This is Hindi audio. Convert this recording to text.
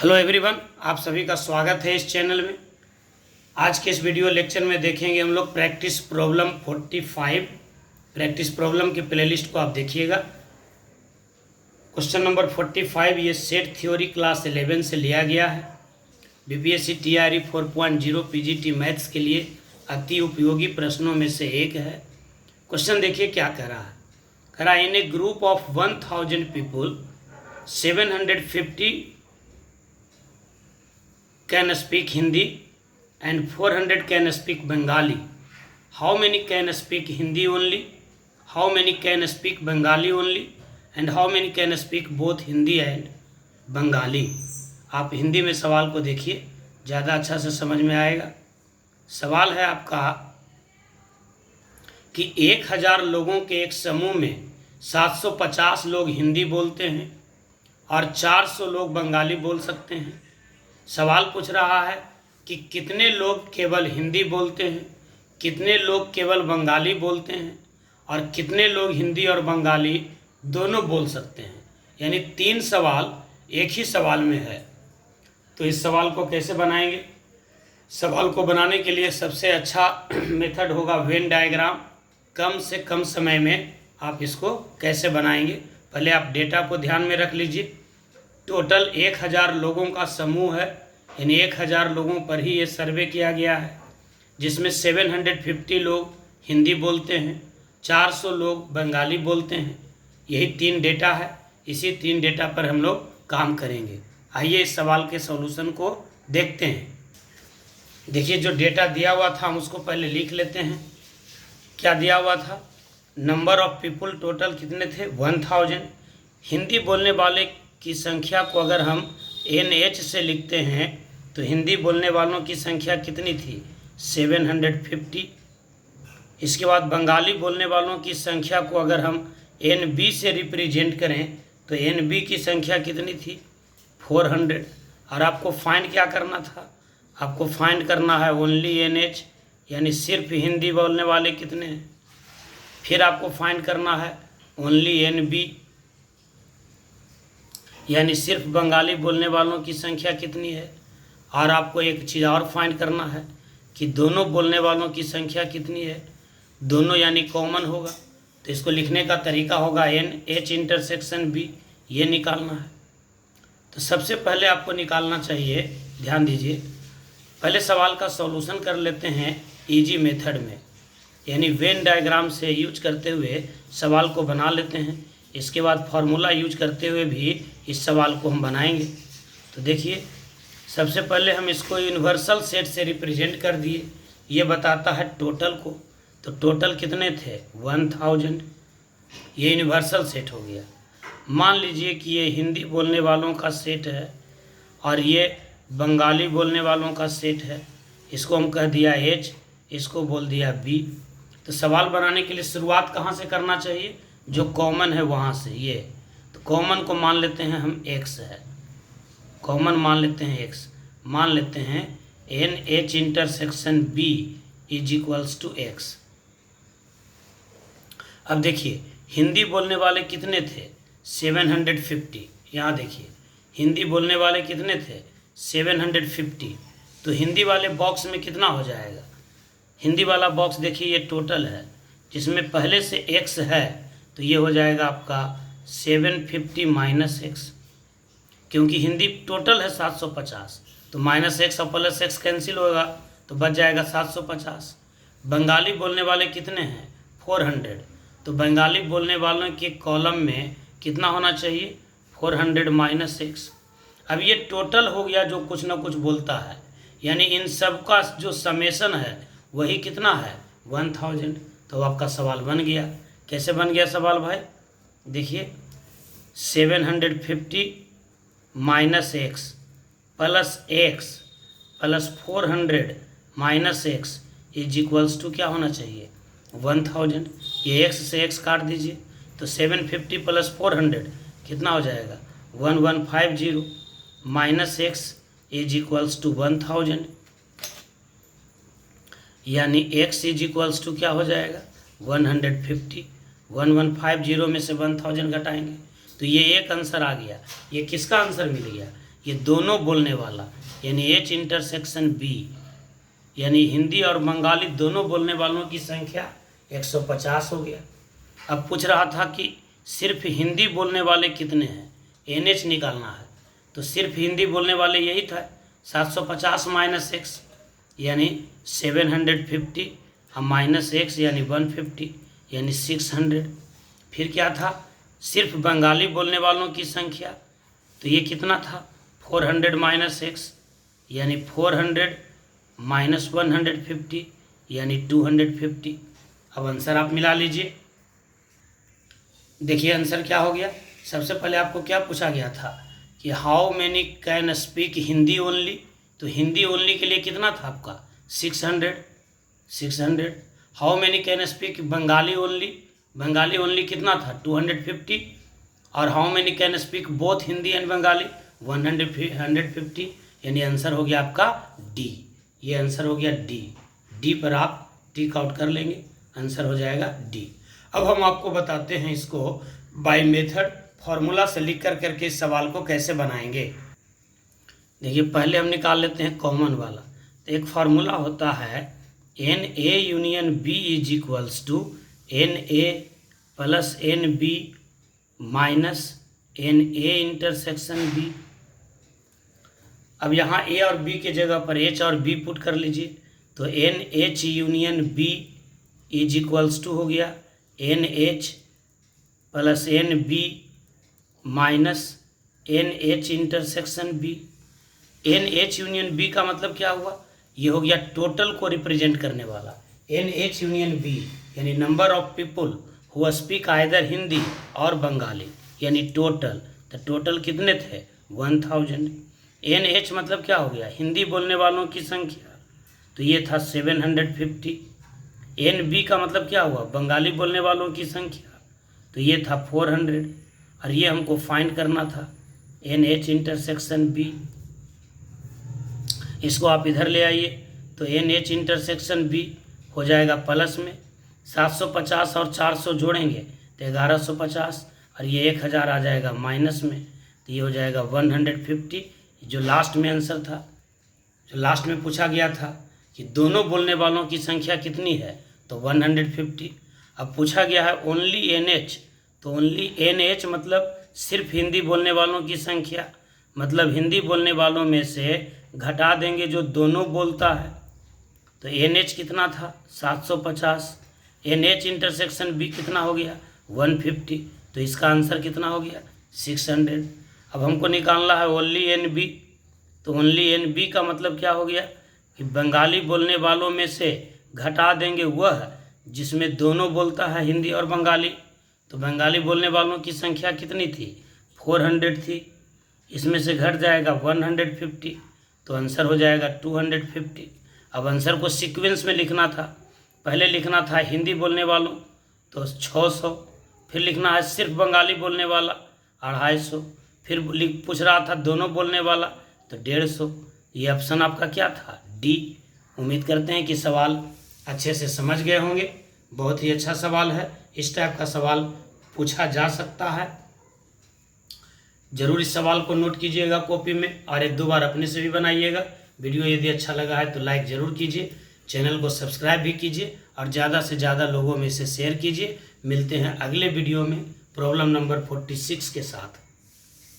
हेलो एवरीवन, आप सभी का स्वागत है इस चैनल में। आज के इस वीडियो लेक्चर में देखेंगे हम लोग प्रैक्टिस प्रॉब्लम 45। प्रैक्टिस प्रॉब्लम के प्लेलिस्ट को आप देखिएगा। क्वेश्चन नंबर 45 ये सेट थ्योरी क्लास 11 से लिया गया है। बीपीएससी टीआरई 4.0 पीजीटी मैथ्स के लिए अति उपयोगी प्रश्नों में से एक है। क्वेश्चन देखिए क्या कह रहा है। कह रहा है in a group of 1000 people 750 can speak Hindi and 400 can speak Bengali. How many can speak Hindi only? How many can speak Bengali only? And how many can speak both Hindi and Bengali? आप हिंदी में सवाल को देखिए, ज़्यादा अच्छा से समझ में आएगा। सवाल है आपका कि 1000 लोगों के एक समूह में 750 लोग हिंदी बोलते हैं और 400 लोग बंगाली बोल सकते हैं। सवाल पूछ रहा है कि कितने लोग केवल हिंदी बोलते हैं, कितने लोग केवल बंगाली बोलते हैं और कितने लोग हिंदी और बंगाली दोनों बोल सकते हैं। यानी 3 सवाल एक ही सवाल में है। तो इस सवाल को कैसे बनाएंगे? सवाल को बनाने के लिए सबसे अच्छा मेथड होगा वेन डायग्राम। कम से कम समय में आप इसको कैसे बनाएंगे, पहले आप डेटा को ध्यान में रख लीजिए। टोटल 1000 लोगों का समूह है, यानी 1000 लोगों पर ही ये सर्वे किया गया है, जिसमें 750 लोग हिंदी बोलते हैं, 400 लोग बंगाली बोलते हैं। यही 3 डेटा है, इसी 3 डेटा पर हम लोग काम करेंगे। आइए इस सवाल के सॉल्यूशन को देखते हैं। देखिए जो डेटा दिया हुआ था हम उसको पहले लिख लेते हैं। क्या दिया हुआ था? नंबर ऑफ पीपुल टोटल कितने थे? 1000। हिंदी बोलने वाले की संख्या को अगर हम NH से लिखते हैं तो हिंदी बोलने वालों की संख्या कितनी थी? 750। इसके बाद बंगाली बोलने वालों की संख्या को अगर हम NB से रिप्रेजेंट करें तो NB की संख्या कितनी थी? 400। और आपको फाइंड क्या करना था? आपको फाइंड करना है ओनली NH, यानी सिर्फ हिंदी बोलने वाले कितने हैं। फिर आपको फाइंड करना है ओनली NB, यानी सिर्फ बंगाली बोलने वालों की संख्या कितनी है। और आपको एक चीज़ और फाइंड करना है कि दोनों बोलने वालों की संख्या कितनी है। दोनों यानी कॉमन होगा, तो इसको लिखने का तरीका होगा NH इंटरसेक्शन B, ये निकालना है। तो सबसे पहले आपको निकालना चाहिए, ध्यान दीजिए, पहले सवाल का सॉल्यूशन कर लेते हैं इजी मेथड में, यानी वेन डायग्राम से यूज करते हुए सवाल को बना लेते हैं। इसके बाद फार्मूला यूज करते हुए भी इस सवाल को हम बनाएंगे। तो देखिए सबसे पहले हम इसको यूनिवर्सल सेट से रिप्रेजेंट कर दिए। ये बताता है टोटल को, तो टोटल कितने थे? 1000। ये यूनिवर्सल सेट हो गया। मान लीजिए कि ये हिंदी बोलने वालों का सेट है और ये बंगाली बोलने वालों का सेट है। इसको हम कह दिया H, इसको बोल दिया B। तो सवाल बनाने के लिए शुरुआत कहाँ से करना चाहिए? जो कॉमन है वहाँ से। ये तो कॉमन को मान लेते हैं हम X है, कॉमन मान लेते हैं X, मान लेते हैं NH intersection B is equals to X। अब देखिए हिंदी बोलने वाले कितने थे? 750। यहाँ देखिए हिंदी बोलने वाले कितने थे? 750। तो हिंदी वाले बॉक्स में कितना हो जाएगा? हिंदी वाला बॉक्स देखिए ये टोटल है, जिसमें पहले से X है, तो ये हो जाएगा आपका 750 माइनस X, क्योंकि हिंदी टोटल है 750, तो माइनस X और प्लस X कैंसिल होगा तो बच जाएगा 750। बंगाली बोलने वाले कितने हैं? 400। तो बंगाली बोलने वालों के कॉलम में कितना होना चाहिए? 400 माइनस X। अब ये टोटल हो गया जो कुछ ना कुछ बोलता है, यानी इन सब का जो समेशन है वही कितना है? 1000। तो आपका सवाल बन गया। कैसे बन गया सवाल भाई? देखिए 750 minus X plus X plus 400 minus X is equals to क्या होना चाहिए? 1000। ये X से X काट दीजिए तो 750 प्लस 400 कितना हो जाएगा? 1150 minus X is equals to 1000, यानी X इज इक्वल्स टू क्या हो जाएगा? 150। 1150 में से 1000 घटाएंगे तो ये एक आंसर आ गया। ये किसका आंसर मिल गया? ये दोनों बोलने वाला यानी H इंटरसेक्शन B, यानी हिंदी और बंगाली दोनों बोलने वालों की संख्या 150 हो गया। अब पूछ रहा था कि सिर्फ हिंदी बोलने वाले कितने हैं, NH निकालना है। तो सिर्फ हिंदी बोलने वाले यही था 750 माइनस एक्स यानी 750 और माइनस एक्स यानी 150 यानी 600। फिर क्या था, सिर्फ बंगाली बोलने वालों की संख्या, तो ये कितना था 400 माइनस एक्स यानी 400 माइनस 150 यानी 250। अब आंसर आप मिला लीजिए। देखिए आंसर क्या हो गया। सबसे पहले आपको क्या पूछा गया था कि how many can speak Hindi only, तो हिंदी ओनली के लिए कितना था आपका 600। How many can speak Bengali only, Bengali only कितना था 250। और how many can speak both Hindi and Bengali 150, यानी आंसर हो गया आपका डी। ये आंसर हो गया डी पर आप टिक आउट कर लेंगे, आंसर हो जाएगा डी। अब हम आपको बताते हैं इसको बाय मेथड फॉर्मूला से लिख करके इस सवाल को कैसे बनाएंगे। देखिए पहले हम निकाल लेते हैं कॉमन वाला। तो एक फार्मूला होता है NA union B is equals to NA plus NB minus NA intersection B। अब यहाँ A और B के जगह पर H और B पुट कर लीजिए, तो NH union B is equals to हो गया NH plus NB minus NH intersection B। NH union B का मतलब क्या हुआ, ये हो गया टोटल को रिप्रेजेंट करने वाला। NH यूनियन B यानी number of people who speak either Hindi और बंगाली, यानी टोटल। तो टोटल कितने थे 1000। NH मतलब क्या हो गया हिंदी बोलने वालों की संख्या, तो ये था 750। NB का मतलब क्या हुआ बंगाली बोलने वालों की संख्या, तो ये था 400। और ये हमको फाइंड करना था NH इंटरसेक्शन B। इसको आप इधर ले आइए, तो NH इंटरसेक्शन B हो जाएगा प्लस में 750 और 400 जोड़ेंगे तो 1150, और ये 1000 आ जाएगा माइनस में, तो ये हो जाएगा 150। जो लास्ट में आंसर था, जो लास्ट में पूछा गया था कि दोनों बोलने वालों की संख्या कितनी है, तो 150। अब पूछा गया है ओनली NH, तो ओनली NH मतलब सिर्फ हिंदी बोलने वालों की संख्या, मतलब हिंदी बोलने वालों में से घटा देंगे जो दोनों बोलता है। तो NH कितना था 750, NH इंटरसेक्शन B कितना हो गया 150, तो इसका आंसर कितना हो गया 600। अब हमको निकालना है ओनली NB, तो ओनली NB का मतलब क्या हो गया कि बंगाली बोलने वालों में से घटा देंगे वह जिसमें दोनों बोलता है हिंदी और बंगाली। तो बंगाली बोलने वालों की संख्या कितनी थी 400 थी, इसमें से घट जाएगा 150, तो आंसर हो जाएगा 250। अब आंसर को सीक्वेंस में लिखना था, पहले लिखना था हिंदी बोलने वालों तो 600, फिर लिखना है सिर्फ बंगाली बोलने वाला 250, फिर पूछ रहा था दोनों बोलने वाला तो 150। ये ऑप्शन आपका क्या था डी। उम्मीद करते हैं कि सवाल अच्छे से समझ गए होंगे। बहुत ही अच्छा सवाल है, इस टाइप का सवाल पूछा जा सकता है। जरूर इस सवाल को नोट कीजिएगा कॉपी में और एक दो बार अपने से भी बनाइएगा। वीडियो यदि अच्छा लगा है तो लाइक ज़रूर कीजिए, चैनल को सब्सक्राइब भी कीजिए और ज़्यादा से ज़्यादा लोगों में इसे शेयर कीजिए। मिलते हैं अगले वीडियो में प्रॉब्लम नंबर 46 के साथ।